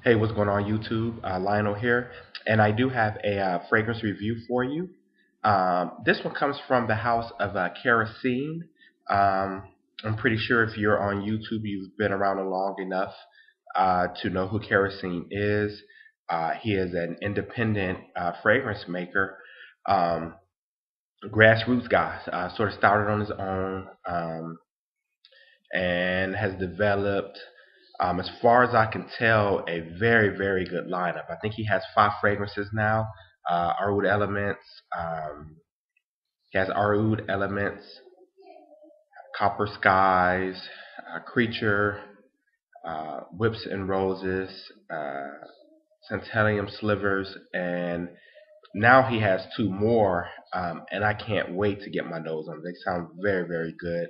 Hey, what's going on YouTube? Lionel here, and I do have a fragrance review for you. This one comes from the house of Kerosene. Um, I'm pretty sure if you're on YouTube, you've been around long enough to know who Kerosene is. He is an independent fragrance maker, um, grassroots guy. Sort of started on his own and has developed, as far as I can tell, a very, very good lineup. I think he has 5 fragrances now. Oud Elements. He has Oud Elements, Copper Skies, Creature, Whips and Roses, Centennium Slivers, and now he has 2 more, and I can't wait to get my nose on them. They sound very, very good.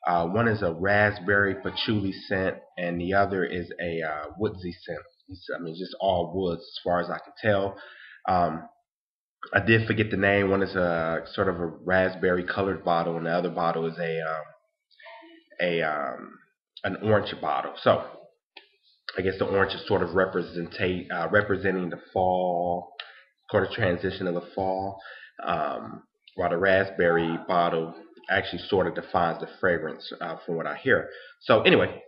One is a raspberry patchouli scent, and the other is a woodsy scent. I mean, just all woods as far as I can tell. Um, I did forget the name. One is a sort of a raspberry colored bottle, and the other bottle is a an orange bottle. So I guess the orange is sort of representing the fall, sort of transition of the fall, um, while the raspberry bottle actually sort of defines the fragrance from what I hear. So anyway,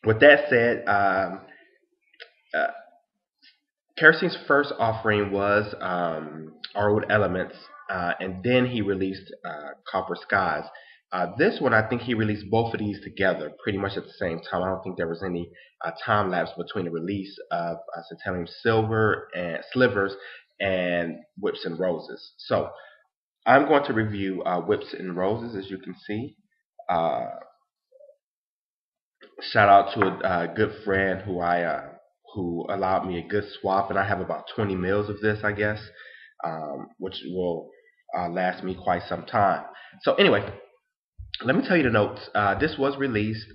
with that said, uh, Kerosene's first offering was Arwood Elements, and then he released Copper Skies. This one, I think he released both of these together pretty much at the same time. I don't think there was any time lapse between the release of Centennium Silver and Slivers and Whips and Roses. So I'm going to review Whips and Roses, as you can see. Uh, Shout out to a good friend who allowed me a good swap, and I have about 20 mils of this, I guess, which will last me quite some time. So anyway, let me tell you the notes. This was released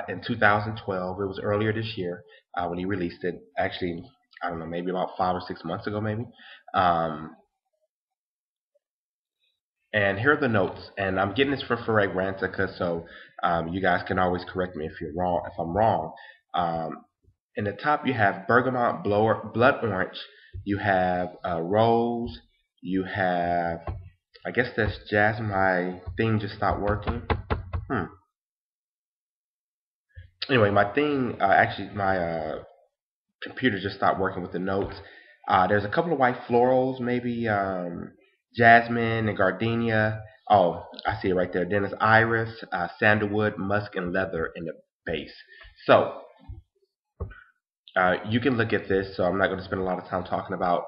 in 2012. It was earlier this year when he released it. Actually, I don't know, maybe about 5 or 6 months ago, maybe. Um, and here are the notes. And I'm getting this from Fragrantica, so you guys can always correct me if you're wrong, if I'm wrong. Um, in the top, you have bergamot blood orange. You have rose. You have, I guess that's jasmine. My thing just stopped working. Hmm. Anyway, my computer just stopped working with the notes. There's a couple of white florals, maybe jasmine and gardenia. Oh, I see it right there. Then it's iris, sandalwood, musk, and leather in the base. So you can look at this. So I'm not going to spend a lot of time talking about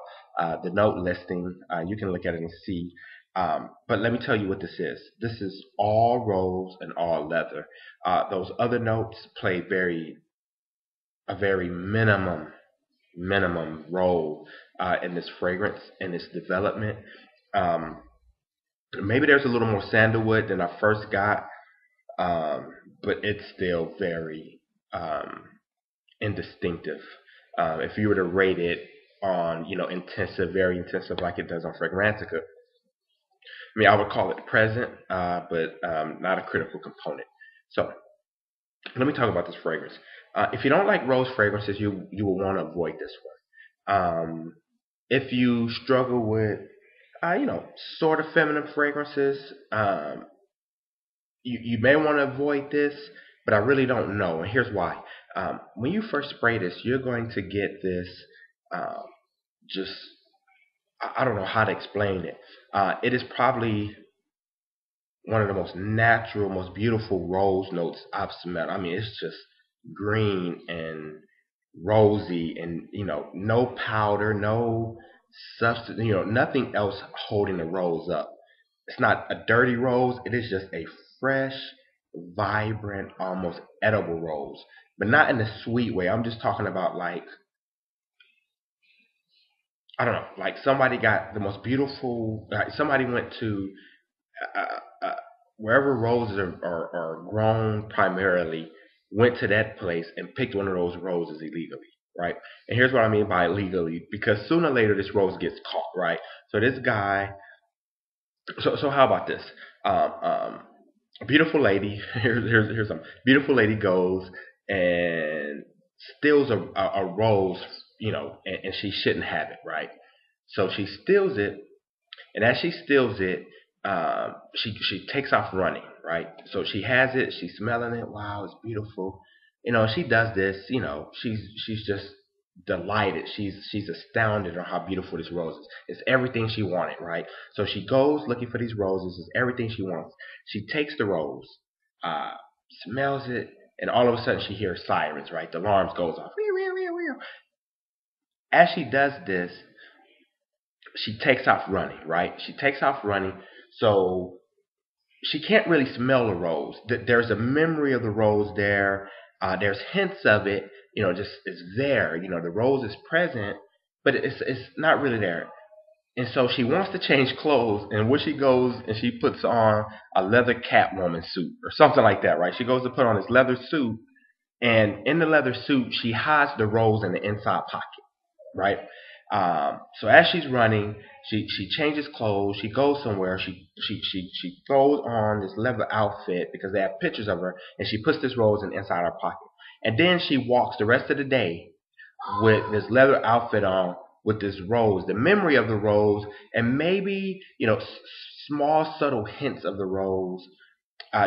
the note listing. You can look at it and see. But let me tell you what this is. This is all rose and all leather. Those other notes play a very minimum role in this fragrance in its development. Um, Maybe there's a little more sandalwood than I first got, but it's still very indistinctive. If you were to rate it on, intensive, very intensive, like it does on Fragrantica, I mean, I would call it present, but not a critical component. So let me talk about this fragrance. If you don't like rose fragrances, you will want to avoid this one. If you struggle with, sort of feminine fragrances, you may want to avoid this, but I really don't know. And here's why. When you first spray this, you're going to get this um, just, I don't know how to explain it. It is probably one of the most natural, most beautiful rose notes I've smelled. I mean, it's just green and rosy, and no powder, no substance, nothing else holding the rose up. It's not a dirty rose. It is just a fresh, vibrant, almost edible rose, but not in a sweet way. I'm just talking about, like, I don't know, like somebody got the most beautiful. Like somebody went to uh, uh, wherever roses are grown primarily, went to that place and picked one of those roses illegally, right? And here's what I mean by illegally, because sooner or later this rose gets caught, right? So this guy, so how about this? A beautiful lady, here's some beautiful lady goes and steals a rose, and she shouldn't have it, right? So she steals it, and as she steals it, she takes off running, right? So she has it, she's smelling it. Wow, it's beautiful. She does this. She's just delighted. She's astounded on how beautiful this rose is. It's everything she wanted, right? So she goes looking for these roses. It's everything she wants. She takes the rose, uh, smells it, and all of a sudden she hears sirens, right? The alarms goes off. As she does this, she takes off running, right? She takes off running. So she can't really smell the rose. There's a memory of the rose there. There's hints of it. Just it's there. The rose is present, but it's not really there. And so she wants to change clothes, and when she goes and she puts on a leather Catwoman suit or something like that, right? She goes to put on this leather suit, and in the leather suit, she hides the rose in the inside pocket, right? So as she's running, she changes clothes. She goes somewhere. She throws on this leather outfit because they have pictures of her, and she puts this rose inside her pocket. And then she walks the rest of the day with this leather outfit on, with this rose, the memory of the rose, and maybe small subtle hints of the rose.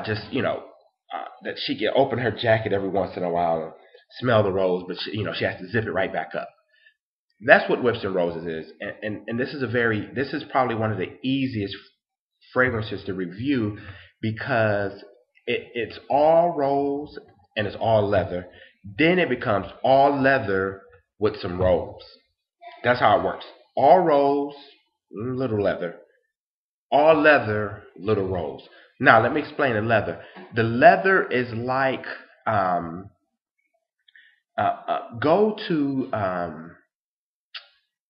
Just that she can open her jacket every once in a while and smell the rose, but she has to zip it right back up. That's what Whips and Roses is, and this is probably one of the easiest fragrances to review because it's all rose and it's all leather. Then it becomes all leather with some rose. That's how it works. All rose, little leather. All leather, little rose. Now let me explain the leather. The leather is like go to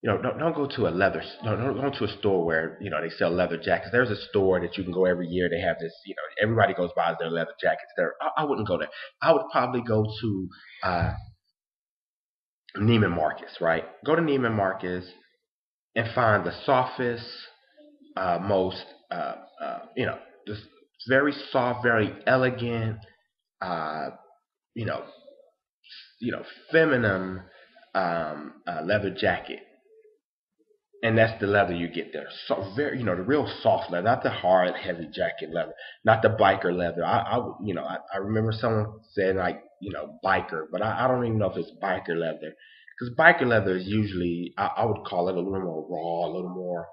don't go to a leather. No, don't go to a store where they sell leather jackets. There's a store that you can go every year. They have this. Everybody goes buys their leather jackets there. I wouldn't go there. I would probably go to Neiman Marcus, right? Go to Neiman Marcus and find the softest, most, just very soft, very elegant, uh, you know, feminine leather jacket, and that's the leather you get there. So very, the real soft leather, not the hard, heavy jacket leather, not the biker leather. I remember someone saying like, biker, but I don't even know if it's biker leather, because biker leather is usually, I would call it a little more raw, a little more,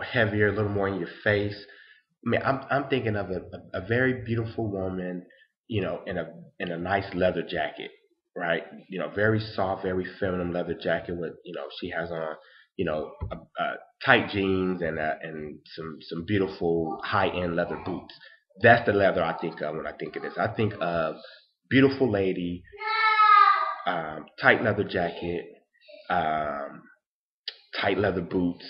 heavier, a little more in your face. I mean, I'm thinking of a very beautiful woman, in a nice leather jacket, right? Very soft, very feminine leather jacket with, she has on, tight jeans and some beautiful high end leather boots. That's the leather I think of when I think of this. I think of beautiful lady, tight leather jacket, um, tight leather boots,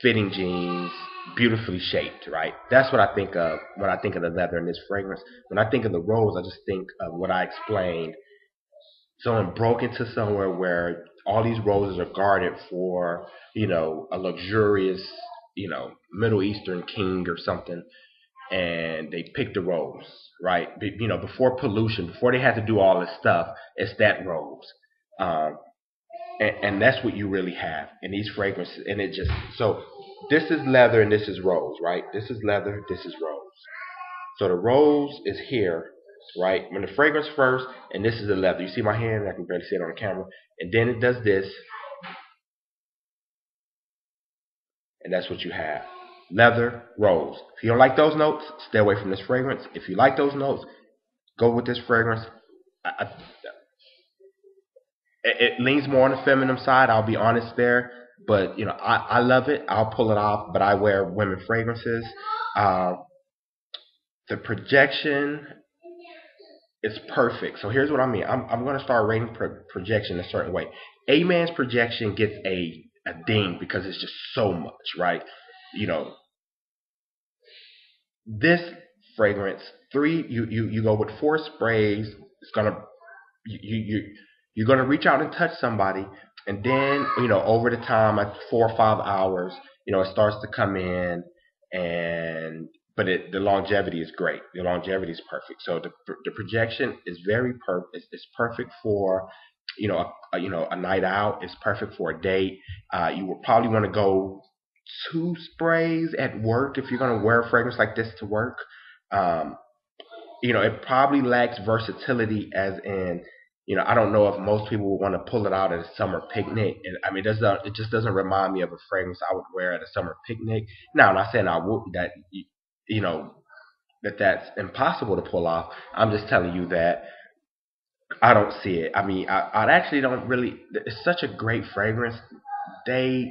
fitting jeans, beautifully shaped, right? That's what I think of when I think of the leather in this fragrance. When I think of the rose, I just think of what I explained. Someone broke into somewhere where all these roses are guarded for, a luxurious, Middle Eastern king or something, and they picked the rose, right? Before pollution, before they had to do all this stuff, it's that rose. Um, and that's what you really have in these fragrances. And it just so this is leather and this is rose, right? This is leather, this is rose. So the rose is here, right? When the fragrance first, and this is the leather. You see my hand? I can barely see it on the camera. And then it does this, and that's what you have. Leather, rose. If you don't like those notes, stay away from this fragrance. If you like those notes, go with this fragrance. It leans more on the feminine side. I'll be honest there, but I love it. I'll pull it off, but I wear women fragrances. Uh, the projection is perfect. So here's what I mean. I'm going to start rating projection a certain way. A man's projection gets a ding because it's just so much, right? You know, this fragrance, you go with 4 sprays. It's gonna you're gonna reach out and touch somebody, and then over the time, like 4 or 5 hours, it starts to come in, and but the longevity is great. The longevity is perfect. So the projection is very perfect. It's perfect for a night out. It's perfect for a date. You would probably want to go 2 sprays at work if you're going to wear a fragrance like this to work. Um, it probably lacks versatility, as in, I don't know if most people would want to pull it out at a summer picnic. And I mean, it just doesn't remind me of a fragrance I would wear at a summer picnic. Now, I'm not saying I would that you know that's impossible to pull off. I'm just telling you that I don't see it. I mean, I actually don't really. It's such a great fragrance. Day,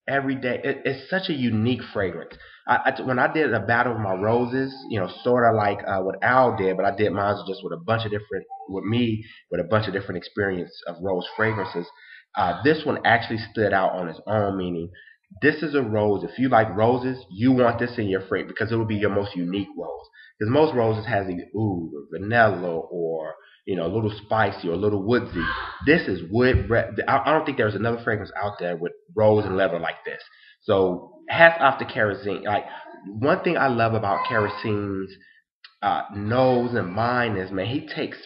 every day. It's such a unique fragrance. When I did a battle of my roses, sort of like what Al did, but I did mine just with a bunch of different experience of rose fragrances. This one actually stood out on its own, meaning this is a rose. If you like roses, you want this in your fragrance because it will be your most unique rose. Because most roses has either oud or vanilla or a little spicy or a little woodsy. This is wood. I don't think there's another fragrance out there with rose and leather like this. So hats off to Kerosene. Like, one thing I love about Kerosene's nose and mind is, man, he takes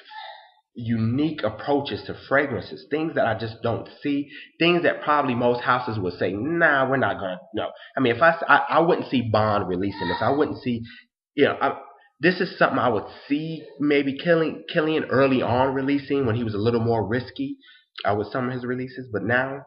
unique approaches to fragrances, things that I just don't see, things that probably most houses would say, nah, we're not gonna. No, I mean, if I wouldn't see Bond releasing this. I wouldn't see, you know, I, this is something I would see maybe Killian early on releasing when he was a little more risky with some of his releases, but now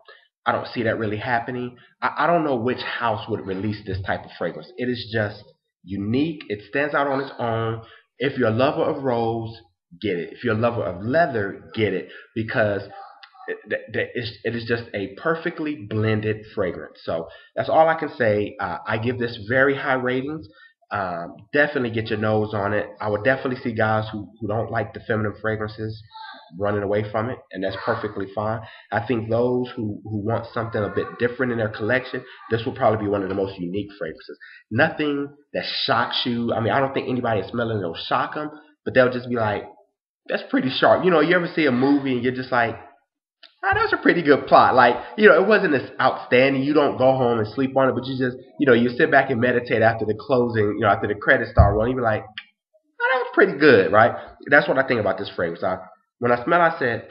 I don't see that really happening. I don't know which house would release this type of fragrance. It is just unique. It stands out on its own. If you're a lover of rose, get it. If you're a lover of leather, get it, because it is just a perfectly blended fragrance. So that's all I can say. I give this very high ratings. Definitely get your nose on it. I would definitely see guys who don't like the feminine fragrances running away from it, and that's perfectly fine. I think those who want something a bit different in their collection, this will probably be one of the most unique fragrances. Nothing that shocks you. I mean, I don't think anybody is smelling it will shock them, but they'll just be like, that's pretty sharp. You ever see a movie and you're just like, oh, that's a pretty good plot. Like, it wasn't as outstanding. You don't go home and sleep on it, but you just, you sit back and meditate after the closing, after the credits start rolling. You be like, oh, that was pretty good, right? That's what I think about this fragrance. When I smell, I said,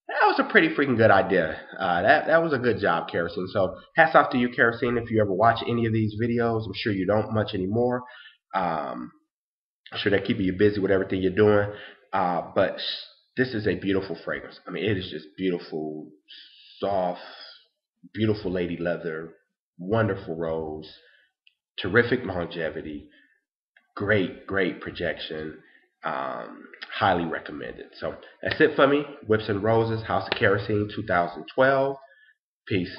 that was a pretty freaking good idea. That was a good job, Kerosene. So hats off to you, Kerosene. If you ever watch any of these videos, I'm sure you don't much anymore. I'm sure they're keeping you busy with everything you're doing. But this is a beautiful fragrance. I mean, it is just beautiful, soft, beautiful lady leather, wonderful rose, terrific longevity, great projection. Highly recommended. So that's it for me. Whips and Roses, House of Kerosene 2012. Peace.